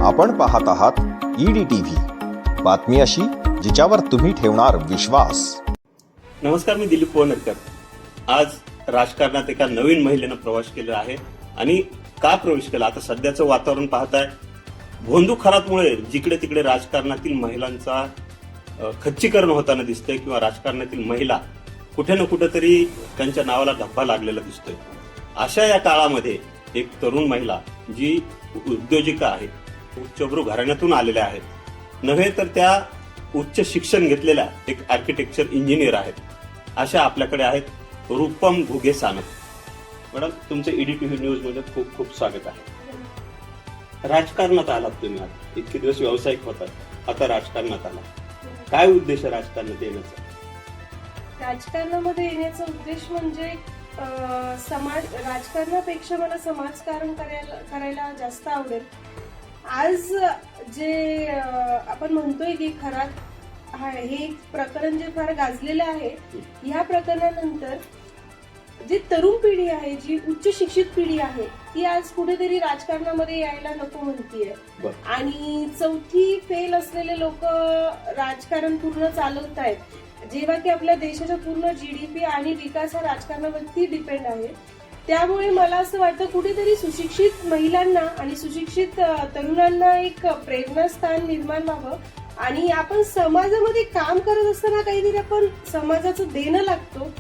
आपण पाहत आहात EDTV, बातमी अशी जिच्यावर तुम्ही ठेवणार विश्वास. नमस्कार, मी दिलीप पोहनरकर. आज राजकारणात एका नवीन महिलेनं प्रवेश केला आहे. आणि का प्रवेश केला, आता सध्याचं वातावरण पाहताय, भोंदू खरातमुळे जिकडे तिकडे राजकारणातील महिलांचा खच्चीकरण होताना दिसतंय किंवा राजकारणातील महिला कुठे ना कुठेतरी त्यांच्या नावाला धब्बा लागलेला दिसतोय. अशा या काळामध्ये एक तरुण महिला जी उद्योजिका आहे, उच्चभ्रू घराण्यातून आलेल्या आहेत, नव्हे तर त्या उच्च शिक्षण घेतलेल्या एक आर्किटेक्चर इंजिनियर आहेत. अशा आपल्याकडे आहेत रूपम घुगे सानप. मॅडम, तुमचे EDTV न्यूज मध्ये खूप खूप स्वागत आहे. राजकारणात आलात तुम्ही, आता इतके दिवस व्यावसायिक होतात, आता राजकारणात आला. काय उद्देश आहे राजकारणात येण्याचा? राजकारणामध्ये येण्याचा उद्देश म्हणजे राजकारणापेक्षा मला समाजकारण करायला जास्त आवडेल. आज जे आपण म्हणतोय की खरात हे प्रकरण जे फार गाजलेलं आहे, ह्या प्रकरणानंतर जी तरुण पिढी आहे, जी उच्च शिक्षित पिढी आहे, ती आज कुठेतरी राजकारणामध्ये यायला नको म्हणतीये. आणि चौथी फेल असलेले लोक राजकारण पूर्ण चालवत आहेत, जेव्हा की आपल्या देशाचा पूर्ण GDP आणि विकास हा राजकारणावरती डिपेंड आहे. त्यामुळे मला असं वाटतं कुठेतरी सुशिक्षित महिलांना आणि सुशिक्षित तरुणांना एक प्रेरणास्थान निर्माण व्हावं. आणि आपण समाजामध्ये काम करत असताना काहीतरी आपण समाजाचं देणं लागतो.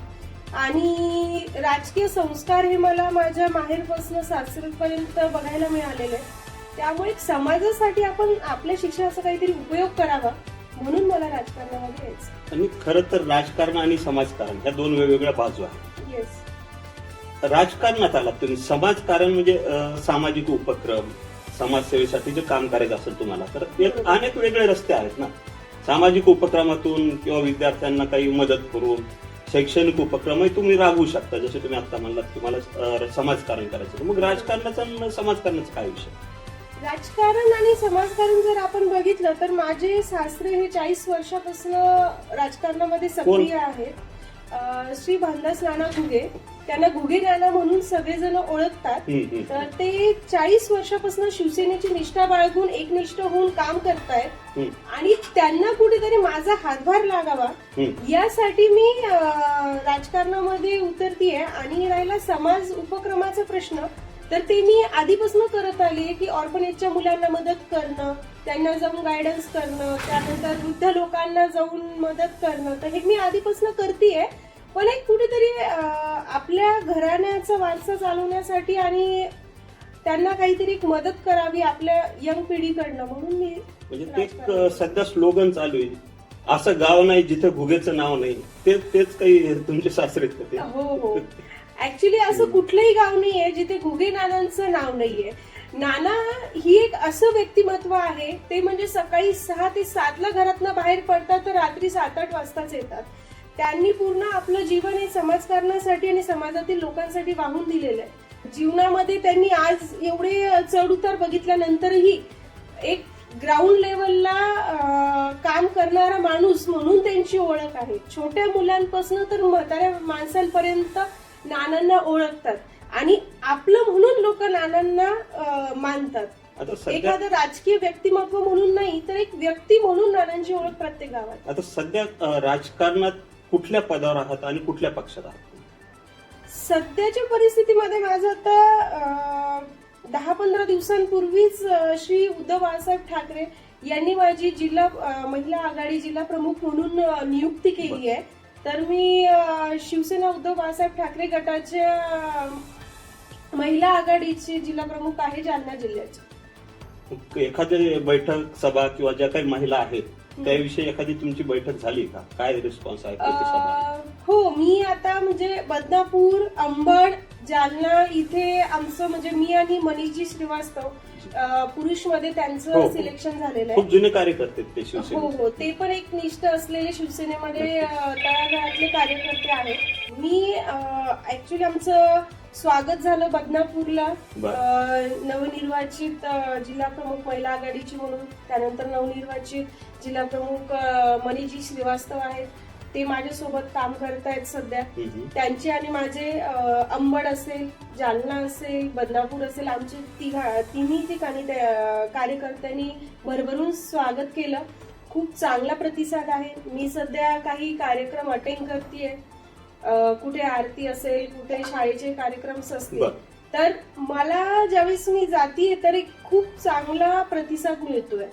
आणि राजकीय संस्कार हे मला माझ्या माहेरपासून सासरपर्यंत बघायला मिळालेले आहे. त्यामुळे समाजासाठी आपण आपल्या शिक्षणाचा काहीतरी उपयोग करावा, म्हणून मला राजकारणामध्ये यायचं. आणि खरं तर राजकारण आणि समाजकारण ह्या दोन वेगवेगळ्या बाजू आहेत. येस. राजकारणात आलात तुम्ही. समाजकारण म्हणजे सामाजिक उपक्रम, समाजसेवेसाठी जे काम करायचं असेल तुम्हाला, तर अनेक वेगळे रस्ते आहेत ना. सामाजिक उपक्रमातून किंवा विद्यार्थ्यांना काही मदत करून शैक्षणिक उपक्रमही तुम्ही राबवू शकता, जसे तुम्ही आता म्हणलात की मला समाजकारण करायचं. मग राजकारणाचा आणि समाजकारणाचा काय विषय? राजकारण आणि समाजकारण जर आपण बघितलं तर माझे सासरे हे 40 वर्षापासून राजकारणामध्ये सक्रिय आहेत. श्री भानदास नाना घुगे, त्यांना घुगे नाना म्हणून सगळेजण ओळखतात. तर ते 40 वर्षापासून शिवसेनेची निष्ठा बाळगून एकनिष्ठ होऊन काम करतायत. आणि त्यांना कुठेतरी माझा हातभार लागावा यासाठी मी राजकारणामध्ये उतरतीये. आणि राहिला समाज उपक्रमाचा प्रश्न, तर ते मी आधीपासून करत आली की ऑर्फनेजच्या मुलांना मदत करणं, त्यांना जाऊन गायडन्स करणं, त्यानंतर वृद्ध लोकांना जाऊन मदत करणं. तर हे मी आधीपासून करतेय. पण एक कुठेतरी आपल्या घराण्याचा वारसा चालवण्यासाठी आणि त्यांना काहीतरी एक मदत करावी आपल्या यंग पिढीकडनं, म्हणून मी म्हणजे ते सध्या स्लोगन चालू आहे, असं गाव नाही जिथे घुगेचं नाव नाही. तेच काही तुमचे सासरे? हो. ऍक्च्युली असं कुठलंही गाव नाहीये जिथे घुगे नानांचं नाव नाहीये. नाना ही एक असं व्यक्तिमत्व आहे, ते म्हणजे सकाळी 6 ते 7 ला घरातनं बाहेर पडतात तर रात्री 7-8 वाजताच येतात. त्यांनी पूर्ण आपलं जीवन हे समाजकारणासाठी आणि समाजातील लोकांसाठी वाहून दिलेलं आहे. जीवनामध्ये त्यांनी आज एवढे चढ उतार बघितल्यानंतरही एक ग्राउंड लेवलला काम करणारा माणूस म्हणून त्यांची ओळख आहे. छोट्या मुलांपासून तर म्हाताऱ्या माणसांपर्यंत नानांना ओळखतात आणि आपलं म्हणून लोक नानांना मानतात. एखादं राजकीय व्यक्तिमत्व म्हणून नाही, तर एक व्यक्ती म्हणून नानांची ओळख प्रत्येक गावात. आता सध्या राजकारणात कुठल्या पदावर आहात आणि कुठल्या पक्षात आहात? सध्याच्या परिस्थितीमध्ये माझं आता 10-15 दिवसांपूर्वीच श्री उद्धव बाळासाहेब ठाकरे यांनी माझी जिल्हा महिला आघाडी जिल्हा प्रमुख म्हणून नियुक्ती केली आहे. तर मी शिवसेना उद्धव बाळासाहेब ठाकरे गटाच्या महिला आघाडीची जिल्हा प्रमुख आहे जालना जिल्ह्याची. एखादी बैठक सभा किंवा ज्या काही महिला आहेत त्याविषयी एखादी तुमची बैठक झाली का? काय रिस्पॉन्स आहे? हो, मी आता म्हणजे बदनापूर, अंबड, जालना इथे आमचं म्हणजे मी आणि मनीषजी श्रीवास्तव पुरुष मध्ये त्यांचं सिलेक्शन झालेलं आहे. खूप जुने कार्यकर्ते ते शिवसेना. हो, ते पण एक निष्ठ असलेले शिवसेनेमध्ये तळागाळातले कार्यकर्ते आहेत. मी ऍक्च्युली आमचं स्वागत झालं बदनापूरला नवनिर्वाचित जिल्हा प्रमुख महिला आघाडीची म्हणून. त्यानंतर नवनिर्वाचित जिल्हा प्रमुख मनीषजी श्रीवास्तव आहेत. ते माझ्यासोबत काम करतायत सध्या. त्यांचे आणि माझे अंबड असेल, जालना असेल, बदनापूर असेल, आमचे तिन्ही ठिकाणी कार्यकर्त्यांनी भरभरून स्वागत केलं. खूप चांगला प्रतिसाद आहे. मी सध्या काही कार्यक्रम अटेंड करतेय, कुठे आरती असेल, कुठे शाळेचे कार्यक्रम असतील, तर मला ज्यावेळेस मी जातीये तर एक खूप चांगला प्रतिसाद मिळतोय.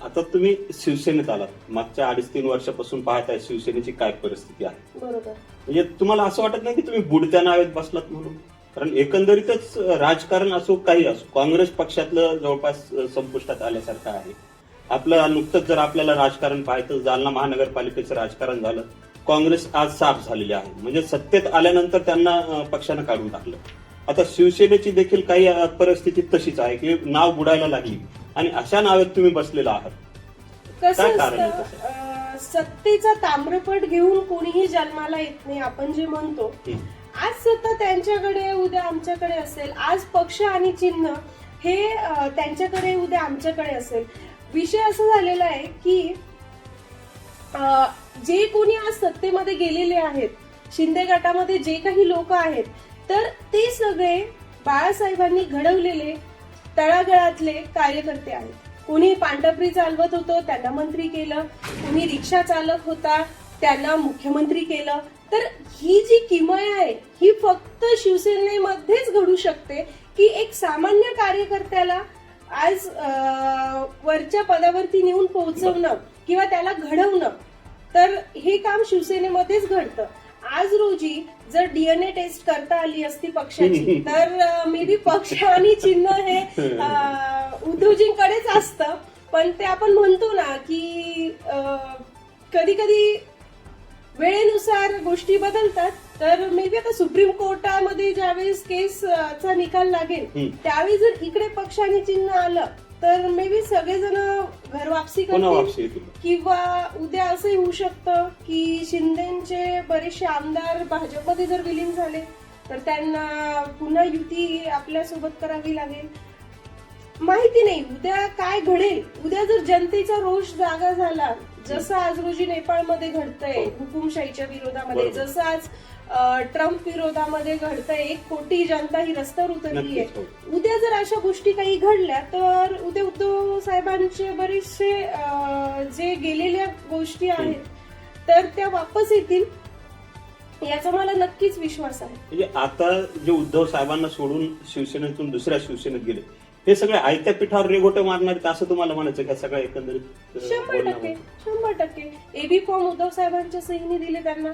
आता तुम्ही शिवसेनेत आलात, मागच्या 2.5-3 वर्षापासून पाहताय शिवसेनेची काय परिस्थिती आहे. बरोबर. म्हणजे तुम्हाला असं वाटत नाही की तुम्ही बुडत्या नावेत बसलात म्हणून? कारण एकंदरीतच राजकारण असो काही असो, काँग्रेस पक्षातलं जवळपास संपुष्टात आल्यासारखं आहे. आपलं नुकतंच जर आपल्याला राजकारण पाहायचं, जालना महानगरपालिकेचं राजकारण झालं, काँग्रेस आज साफ झालेली आहे. म्हणजे सत्तेत आल्यानंतर त्यांना पक्षानं काढून टाकलं. आता शिवसेनेची देखील काही परिस्थिती तशीच आहे की नाव बुडायला लागली आणि अशा नावात तुम्ही बसलेला आहात. कसं असतं, सत्तेचा ताम्रपट घेऊन कोणीही जन्माला येत नाही. आपण जे म्हणतो आज सत्ता त्यांच्याकडे, उद्या आमच्याकडे असेल. आज पक्ष आणि चिन्ह हे त्यांच्याकडे, उद्या आमच्याकडे असेल. विषय असं झालेला आहे की जे कोणी आज सत्तेमध्ये गेलेले आहेत, शिंदे गटामध्ये जे काही लोक आहेत, तर ते सगळे बाळासाहेबांनी घडवलेले तळागाळातले कार्यकर्ते आहेत. कोणी पांढरपरी चालवत होतं त्यांना मंत्री केलं, कोणी रिक्षा चालक होता त्यांना मुख्यमंत्री केलं. तर ही जी किमया आहे ही फक्त शिवसेनेमध्येच घडू शकते की एक सामान्य कार्यकर्त्याला आज वरच्या पदावरती नेऊन पोहोचवणं किंवा त्याला घडवणं, तर हे काम शिवसेनेमध्येच घडतं. आज रोजी जर डीएनए टेस्ट करता आली असती पक्षाची, तर मे बी पक्ष आणि चिन्ह हे उद्धवजींकडेच असतं. पण ते आपण म्हणतो ना की कधी कधी वेळेनुसार गोष्टी बदलतात. तर मे बी आता सुप्रीम कोर्टामध्ये ज्यावेळेस केसचा निकाल लागेल त्यावेळी जर इकडे पक्ष आणि चिन्ह आलं तर मे बी सगळेजण घर वापसी करतील. किंवा उद्या असंही होऊ शकतं की शिंदेचे बरेचसे आमदार भाजपमध्ये जर विलीन झाले तर त्यांना पुन्हा युती आपल्यासोबत करावी लागेल. माहिती नाही उद्या काय घडेल. उद्या जर जनतेचा रोष जागा झाला, जसं आज रोजी नेपाळमध्ये घडतंय हुकुमशाहीच्या विरोधामध्ये, जसं आज ट्रम्प विरोधामध्ये घडतंय, 1 कोटी जनता ही रस्त्यावर उतरली आहे. उद्या जर अशा गोष्टी काही घडल्या तर उद्या उद्धव साहेबांचे बरेचसे जे गेलेल्या गोष्टी आहेत तर त्या वापस येतील, याचा मला नक्कीच विश्वास आहे. म्हणजे आता जे उद्धव साहेबांना सोडून शिवसेनेतून दुसऱ्या शिवसेनेत गेले, हे सगळे आयत्या पिठावर रेगोटे मारणार असं तुम्हाला म्हणायचं का? सगळं एकंदरीत 100% एबी फॉर्म उद्धव साहेबांच्या सहीने दिले त्यांना.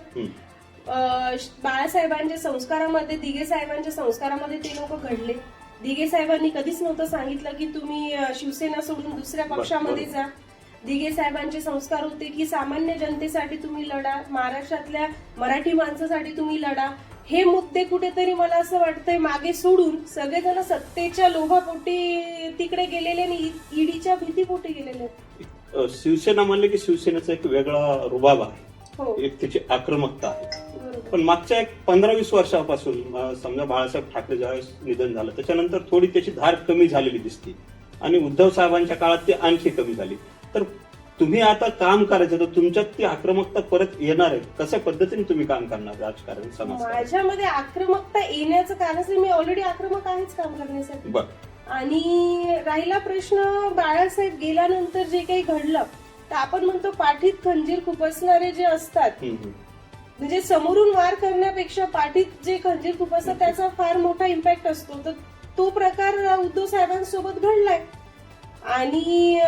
बाळासाहेबांच्या संस्कारामध्ये, दिघे साहेबांच्या संस्कारामध्ये ते लोक घडले. दिघे साहेबांनी कधीच नव्हतं सांगितलं की तुम्ही शिवसेना सोडून दुसऱ्या पक्षामध्ये जा. दिघे साहेबांचे संस्कार होते की सामान्य जनतेसाठी तुम्ही लढा, महाराष्ट्रातल्या मराठी माणसासाठी तुम्ही लढा. हे मुद्दे कुठेतरी मला असं वाटतंय मागे सोडून सगळेजण सत्तेच्या लोभापोटी तिकडे गेलेले आणि ईडीच्या भीतीपोटी गेलेले. शिवसेना म्हणले की शिवसेनेचा एक वेगळा रुबाब आहे, हो, एक त्याची आक्रमकता आहे. पण मागच्या 15-20 वर्षापासून समजा बाळासाहेब ठाकरे ज्यावेळेस निधन झालं त्याच्यानंतर थोडी त्याची धार कमी झालेली दिसते आणि उद्धव साहेबांच्या काळात ती आणखी कमी झाली. तर तुम्ही आता काम करायचं तर तुमच्यात ती आक्रमकता परत येणार आहे. कशा पद्धतीने तुम्ही काम करणार राजकारण समाज? माझ्यामध्ये आक्रमकता येण्याचं कारण मी ऑलरेडी आक्रमक आहेच काम करण्यासाठी. आणि राहिला प्रश्न बाळासाहेब गेल्यानंतर जे काही घडलं, तर आपण म्हणतो पाठीत खंजीर खुपसणारे जे असतात, म्हणजे समोरून वार करण्यापेक्षा पाठीत जे खंजीर खुपसतात त्याचा फार मोठा इम्पॅक्ट असतो. तर तो प्रकार उद्धव साहेबांसोबत घडलाय. आणि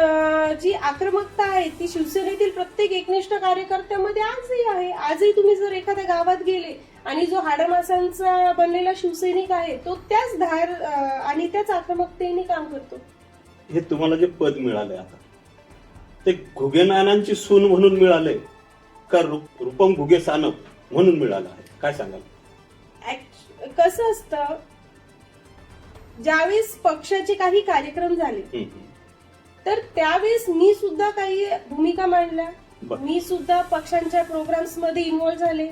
जी आक्रमकता आहे ती शिवसेनेतील प्रत्येक एकनिष्ठ कार्यकर्त्यामध्ये आजही आहे. आजही तुम्ही जर एखाद्या गावात गेले आणि जो हाडामासांचा बनलेला शिवसैनिक आहे तो त्याच धार आणि त्याच आक्रमकतेने काम करतो. हे तुम्हाला जे पद मिळालंय आता ते घुगे नानांची सून म्हणून मिळालंय का रूपम घुगे सानप म्हणून मिळालं आहे? काय सांगाल? कसं असतं, ज्यावेळेस पक्षाचे काही कार्यक्रम झाले तर त्यावेळेस मी सुद्धा काही भूमिका मांडल्या, मी सुद्धा पक्षांच्या प्रोग्राम्स मध्ये इन्व्हॉल्व्ह झाले,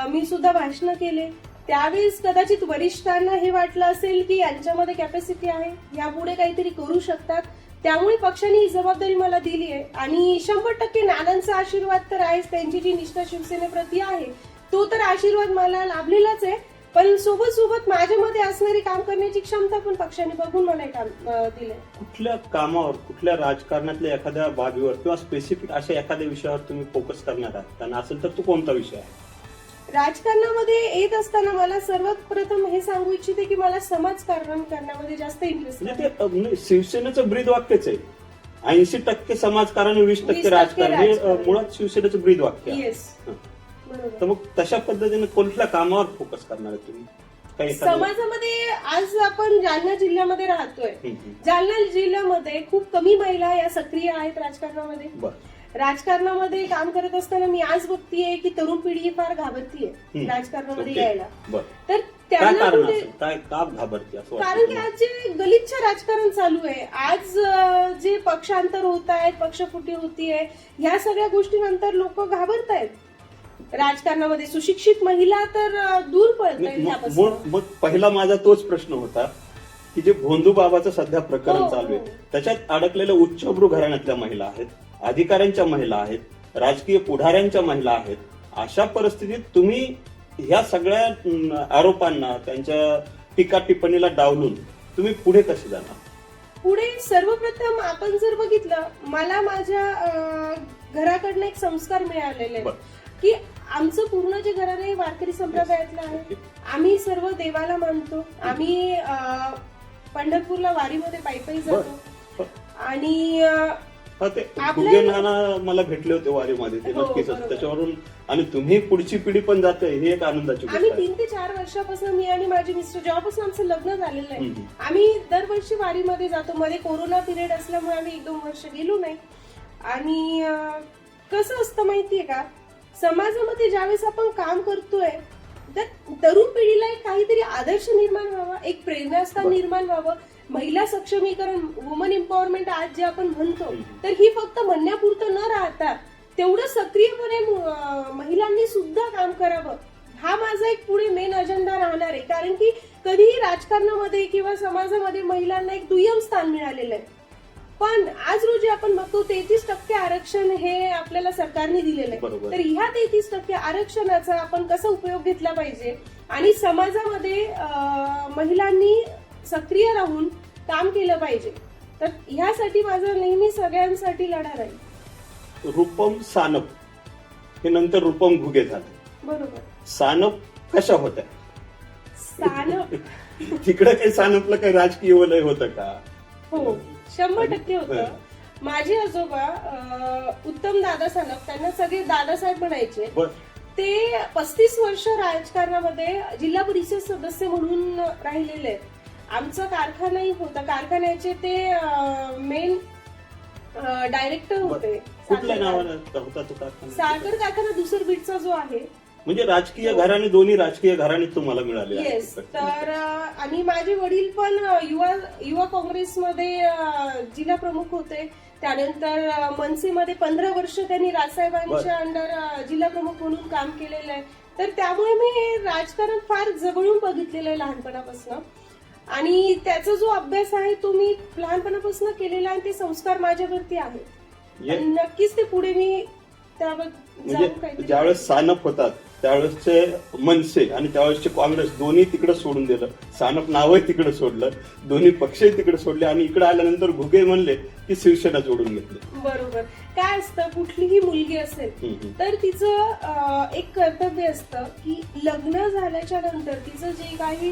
मी सुद्धा भाषण केले. त्यावेळेस कदाचित वरिष्ठांना हे वाटलं असेल की यांच्यामध्ये कॅपॅसिटी आहे, यापुढे काहीतरी करू शकतात, त्यामुळे पक्षाने ही जबाबदारी मला दिली आहे आणि 100% नानांचा आशीर्वाद तर आहेच. त्यांची जी निष्ठा शिवसेनेप्रती आहे तो तर आशीर्वाद मला लाभलेलाच आहे, पण सोबत माझ्यामध्ये असणारी काम करण्याची क्षमता पण पक्षाने बघून मला हे काम दिलंय. कुठल्या कामावर, कुठल्या राजकारणातल्या एखाद्या बाबीवर किंवा स्पेसिफिक अशा एखाद्या विषयावर तुम्ही फोकस करणार आहात, आणि असेल तर तो कोणता विषय आहे? राजकारणामध्ये येत असताना मला सर्वात प्रथम हे सांगू इच्छिते की मला समाजकारण करण्यामध्ये जास्त इंटरेस्ट आहे. म्हणजे ते म्हणजे शिवसेनेचं ब्रीद वाक्यच आहे, 80% समाजकारण, 20% 20% राजकारण. हे राजकारण. मुळात शिवसेनेचं ब्रीद वाक्य आहे. येस, हं. बरोबर. तर मग तशा पद्धतीने कुठल्या कामावर फोकस करणार आहे तुम्ही? काही एखादं- समाजामध्ये आज आपण जालना जिल्ह्यामध्ये राहतोय. हं, हं. जालना जिल्ह्यामध्ये खूप कमी महिला या सक्रिय आहेत राजकारणामध्ये. बरं. राजकारणामध्ये काम करत असताना मी आज बघतीये की तरुण पिढी फार घाबरतीये हं. राजकारणामध्ये ओके. यायला. बरं. तर काय त्यांना कारण कुठे- असेल? काय का घाबरते असं वाटतं कारण की तुम्हाला? आज जे गलिच्छ राजकारण चालू आहे, आज जे पक्षांतर होत आहेत, पक्षफुटी होतीये, ह्या सगळ्या गोष्टीनंतर लोक घाबरत आहेत राजकारणामध्ये. सुशिक्षित महिला तर दूर पळत आहेत ह्यापासून. मग पहिला माझा तोच प्रश्न होता की जे भोंदू बाबाचं सध्या प्रकरण हो, चालू हो. आहे त्याच्यात अडकलेल्या उच्चभ्रू घराण्यातल्या महिला आहेत, अधिकाऱ्यांच्या महिला आहेत, राजकीय पुढाऱ्यांच्या महिला आहेत. अशा परिस्थितीत तुम्ही ह्या सगळ्या आरोपांना, त्यांच्या टीका टिप्पणीला डावलून तुम्ही पुढे कसे जाणार? पुढे सर्वप्रथम आपण जर बघितलं, मला माझ्या घराकडनं एक संस्कार मिळालेले आहेत बरं. की आमचं पूर्ण जे घराणं आहे वारकरी संप्रदायातलं आहे. ओके. आम्ही सर्व देवाला मानतो. आम्ही पंढरपूरला वारीमध्ये पायी जातो. बरं. आणि हा, ते आपल्या- गुगे नाना मला भेटले होते वारीमध्ये, ते हो, नक्कीच बरोबर. त्याच्यावरून. आणि तुम्ही पुढची पिढी पण जाते, ही एक आनंदाची आम्ही गोष्ट आहे. 3 ते 4 वर्षापासून मी आणि माझे मिस्टर, जेव्हापासून आमचं लग्न झालेलं आहे, हम्म. आम्ही दरवर्षी वारीमध्ये जातो. मध्ये कोरोना पिरियड असल्यामुळे आम्ही 1-2 वर्ष गेलो नाही. आणि कसं असतं माहितीये का, समाजामध्ये ज्यावेळेस आपण काम करतोय तर तरुण पिढीला एक काहीतरी आदर्श निर्माण व्हावा, एक प्रेरणास्थान बरं. निर्माण व्हावं. महिला सक्षमीकरण, वुमन एम्पॉवरमेंट आज जे आपण म्हणतो, हम्म. तर ही फक्त म्हणण्यापुरतं न राहता तेवढं सक्रियपणे महिलांनी सुद्धा काम करावं, हा माझा एक पुढे मेन अजेंडा राहणार आहे. कारण की कधीही राजकारणामध्ये किंवा समाजामध्ये महिलांना एक दुय्यम स्थान मिळालेलं आहे, पण आज रोजी आपण बघतो 33% आरक्षण हे आपल्याला सरकारने दिलेलं आहे. बरोबर. तर ह्या 33% आरक्षणाचा आपण कसा उपयोग घेतला पाहिजे आणि समाजामध्ये महिलांनी सक्रिय राहून काम केलं पाहिजे. तर ह्यासाठी माझा नेहमी सगळ्यांसाठी लढा राहील. रूपम सानप हे नंतर रूपम घुगे झाले. बरोबर. सानप कशा होत्या? सानप तिकडे काही सानपला काही राजकीय वलय होतं का? हो, 100% होतं. माझे आजोबा उत्तम दादा सानप, त्यांना सगळे दादासाहेब म्हणायचे. बर. ते 35 वर्ष राजकारणामध्ये जिल्हा परिषद सदस्य म्हणून राहिलेले आहेत. आमचा कारखानाही होता, कारखान्याचे ते मेन डायरेक्टर होते. कुठल्या नावानं होता तो कारखाना? साखर कारखाना दुसर बीटचा जो आहे. म्हणजे राजकीय घराणे, दोन्ही राजकीय घराणे तुम्हाला मिळाले आहेत. येस. तर आणि माझे वडील पण युवा काँग्रेसमध्ये जिल्हा प्रमुख होते. त्यानंतर मनसेमध्ये 15 वर्ष त्यांनी राजसाहेबांच्या अंडर जिल्हा प्रमुख म्हणून काम केलेलं आहे. तर त्यामुळे मी हे राजकारण फार जवळून बघितलेलं आहे लहानपणापासून. आणि त्याचा जो अभ्यास आहे तो मी लहानपणापासून केलेला आहे. ते संस्कार माझ्यावरती आहेत. आणि नक्कीच ते पुढे मी त्यावर जाऊन म्हणजे काहीतरी- ज्यावेळेस सानप होतात त्यावेळेसचे मनसे आणि त्यावेळेसचे काँग्रेस दोन्ही तिकडे सोडून दिलं. सानप नावही तिकडे सोडलं, दोन्ही पक्षही तिकडे सोडले, आणि इकडे आल्यानंतर घुगे म्हणले की शिवसेना जोडून घेतली. बरोबर. काय असतं, कुठलीही मुलगी असेल तर तिचं एक कर्तव्य असतं की लग्न झाल्याच्या नंतर तिचं जे काही